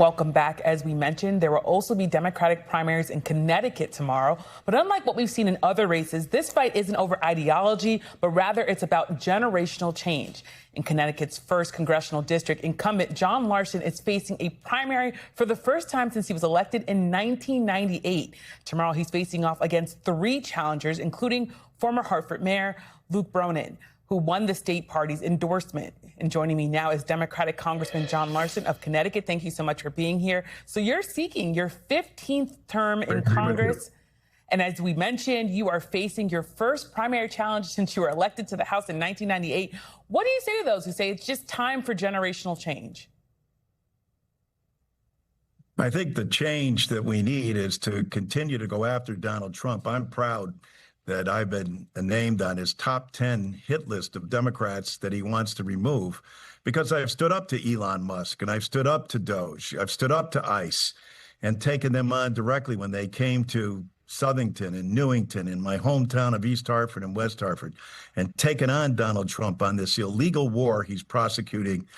Welcome back. As we mentioned, there will also be Democratic primaries in Connecticut tomorrow. But unlike what we've seen in other races, this fight isn't over ideology, but rather it's about generational change. In Connecticut's first congressional district, incumbent John Larson is facing a primary for the first time since he was elected in 1998. Tomorrow, he's facing off against three challengers, including former Hartford Mayor Luke Bronin, who won the state party's endorsement. And joining me now is Democratic Congressman John Larson of Connecticut. Thank you so much for being here. So you're seeking your 15th term in Congress. And as we mentioned, you are facing your first primary challenge since you were elected to the House in 1998. What do you say to those who say it's just time for generational change? I think the change that we need is to continue to go after Donald Trump. I'm proud that I've been named on his top 10 hit list of Democrats that he wants to remove, because I've stood up to Elon Musk and I've stood up to Doge. I've stood up to ICE and taken them on directly when they came to Southington and Newington in my hometown of East Hartford and West Hartford, and taken on Donald Trump on this illegal war he's prosecuting,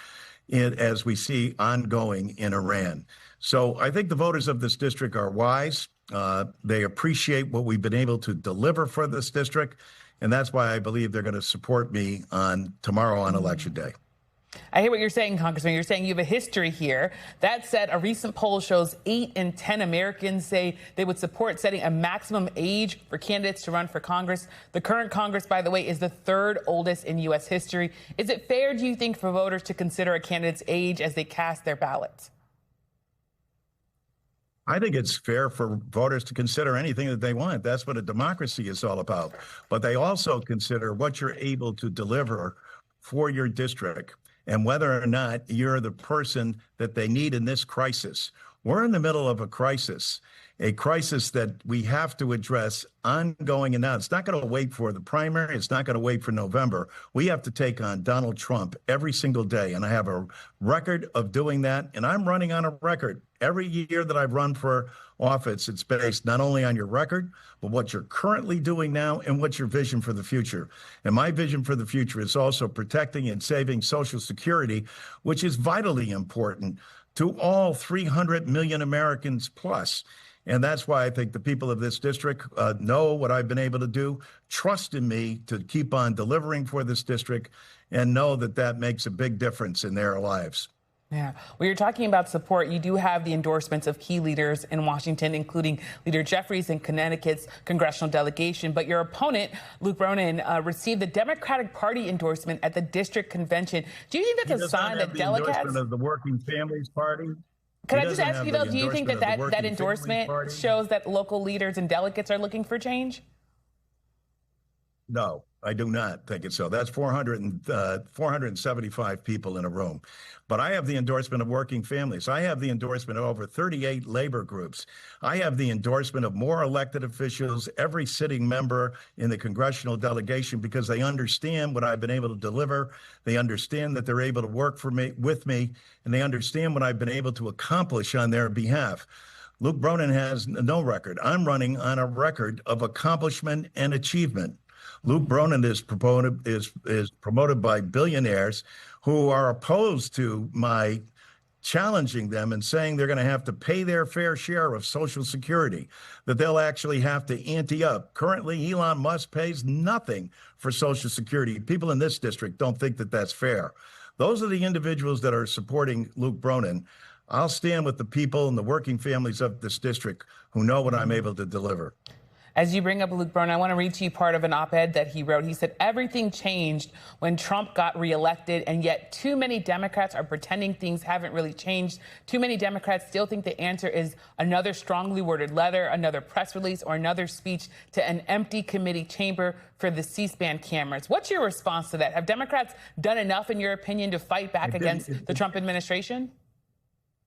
as we see ongoing in Iran. So I think the voters of this district are wise. They appreciate what we've been able to deliver for this district, and that's why I believe they're going to support me on tomorrow on Election Day. I hear what you're saying, Congressman. You're saying you have a history here. That said, a recent poll shows 8 in 10 Americans say they would support setting a maximum age for candidates to run for Congress. The current Congress, by the way, is the third oldest in U.S. history. Is it fair, do you think, for voters to consider a candidate's age as they cast their ballots? I think it's fair for voters to consider anything that they want. That's what a democracy is all about. But they also consider what you're able to deliver for your district and whether or not you're the person that they need in this crisis. We're in the middle of a crisis that we have to address ongoing and now. It's not going to wait for the primary. It's not going to wait for November. We have to take on Donald Trump every single day. And I have a record of doing that. And I'm running on a record. Every year that I've run for office, it's based not only on your record, but what you're currently doing now and what's your vision for the future. And my vision for the future is also protecting and saving Social Security, which is vitally important to all 300 million Americans plus. And that's why I think the people of this district know what I've been able to do, trust in me to keep on delivering for this district, and know that that makes a big difference in their lives. Yeah. Well, you're talking about support. You do have the endorsements of key leaders in Washington, including Leader Jeffries in Connecticut's congressional delegation. But your opponent, Luke Bronin, received the Democratic Party endorsement at the district convention. Do you think that's a sign that delegates endorsement of the Working Families Party? Can I just ask you, though, do you think that endorsement shows that local leaders and delegates are looking for change? No, I do not think it's so. That's 475 people in a room. But I have the endorsement of Working Families. I have the endorsement of over 38 labor groups. I have the endorsement of more elected officials, every sitting member in the congressional delegation, because they understand what I've been able to deliver. They understand that they're able to work with me, and they understand what I've been able to accomplish on their behalf. Luke Bronin has no record. I'm running on a record of accomplishment and achievement. Luke Bronin is promoted by billionaires who are opposed to my challenging them and saying they're going to have to pay their fair share of Social Security, that they'll actually have to ante up. Currently, Elon Musk pays nothing for Social Security. People in this district don't think that that's fair. Those are the individuals that are supporting Luke Bronin. I'll stand with the people and the working families of this district who know what I'm able to deliver. As you bring up Luke Bronin, I want to read to you part of an op-ed that he wrote. He said, everything changed when Trump got reelected, and yet too many Democrats are pretending things haven't really changed. Too many Democrats still think the answer is another strongly worded letter, another press release, or another speech to an empty committee chamber for the C-SPAN cameras. What's your response to that? Have Democrats done enough, in your opinion, to fight back against the Trump administration?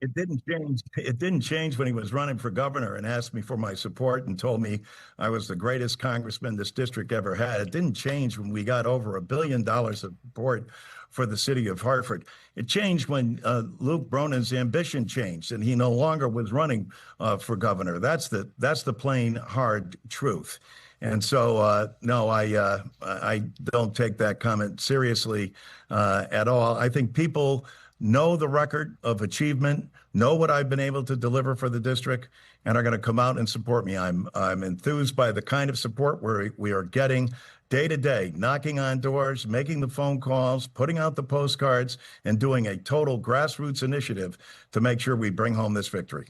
It didn't change. It didn't change when he was running for governor and asked me for my support and told me I was the greatest congressman this district ever had. It didn't change when we got over $1 billion of support for the city of Hartford. It changed when Luke Bronin's ambition changed and he no longer was running for governor. That's the plain, hard truth. And so, no, I don't take that comment seriously at all. I think people know the record of achievement, know what I've been able to deliver for the district, and are going to come out and support me. I'm enthused by the kind of support we are getting day to day, knocking on doors, making the phone calls, putting out the postcards, and doing a total grassroots initiative to make sure we bring home this victory.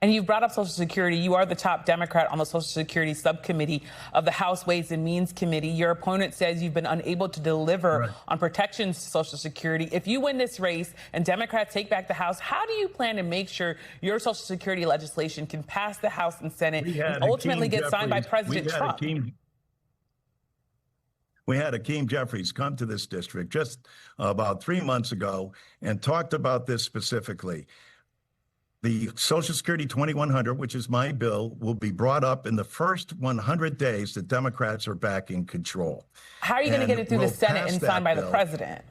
And you've brought up Social Security. You are the top Democrat on the Social Security subcommittee of the House Ways and Means Committee. Your opponent says you've been unable to deliver on protections to Social Security. If you win this race and Democrats take back the House, how do you plan to make sure your Social Security legislation can pass the House and Senate and ultimately get signed by President Trump? We had Hakeem Jeffries come to this district just about 3 months ago and talked about this specifically. The Social Security 2100, which is my bill, will be brought up in the first 100 days that Democrats are back in control. How are you going to get it through the Senate and signed by the president?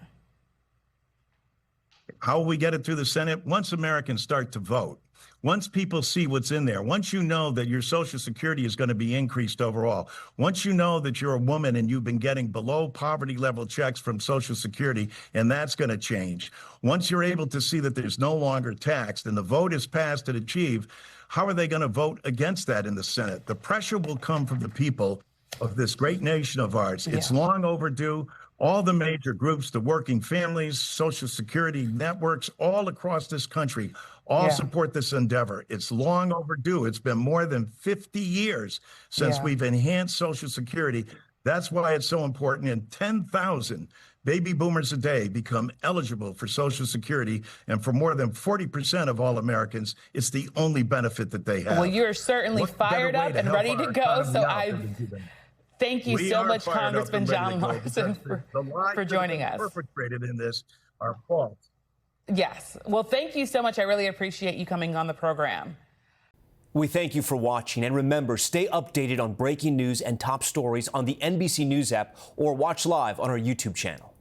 How will we get it through the Senate? Once Americans start to vote, once people see what's in there, once you know that your Social Security is going to be increased overall, once you know that you're a woman and you've been getting below poverty level checks from Social Security, and that's going to change. Once you're able to see that there's no longer taxed and the vote is passed and achieved, how are they going to vote against that in the Senate? The pressure will come from the people of this great nation of ours. Yeah. It's long overdue. All the major groups, the working families, Social Security networks, all across this country, all support this endeavor. It's long overdue. It's been more than 50 years since we've enhanced Social Security. That's why it's so important. And 10,000 baby boomers a day become eligible for Social Security. And for more than 40% of all Americans, it's the only benefit that they have. Well, you're certainly fired up and ready to go. So thank you so much, Congressman John Larson, for joining us. Perpetrated in this are false. Yes. Well, thank you so much. I really appreciate you coming on the program. We thank you for watching. And remember, stay updated on breaking news and top stories on the NBC News app or watch live on our YouTube channel.